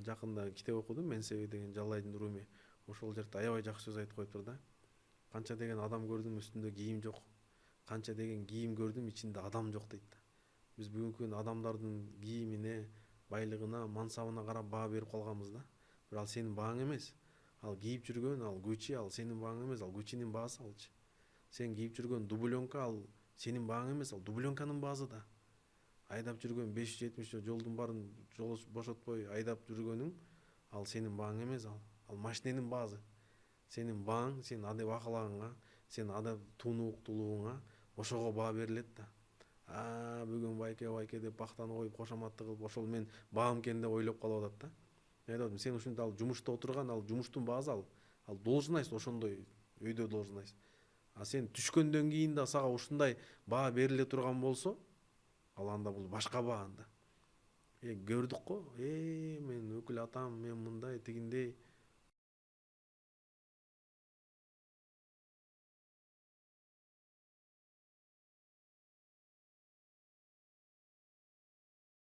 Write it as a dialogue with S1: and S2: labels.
S1: жакында китеп окудум, Менсеби деген Жаллайдын Руми. Ошол жерде аябай жакшы сөз айтып коюптур да. Канча деген адам көрдүм, үстүндө кийим жок. Канча деген кийим көрдүм, ичинде адам жок дейт да. Биз бүгүнкү күндө адамдардын кийимине, байлыгына, мансабына карап баа берип калганбыз да. Бирок ал сенин бааң эмес. Ал кийип жүргөн, ал Гуччи, ал сенин бааң эмес, ал Гуччинин баасы алчы. Сен кийип жүргөн дубленка, ал сенин бааң эмес, ал дубленканын баасы да. Айдап жүргөн 570 жолдун баарын жол бошотпой айдап жүргөнүң, ал сенин бааң эмес, ал машиненин баасы. Сенин бааң, сенин адеп акылагыңа, сенин адеп тунуктуулугуңа, ошого баа берилет да. Бүгүн байке деп бактанып коюп, кошоматты кылып, ошол мен баам экен деп ойлоп калып атат да. Мен айтып атам, сен ушунда ал жумушта отурган, ал жумуштун баасы ал должность ошондой өйдө должность. А сен түшкөндөн кийин да сага ушундай баа бериле турган болсо, ал анда бул башка баа анда. Көрдүк го, мен өкүл атам, мен мындай тигиндей.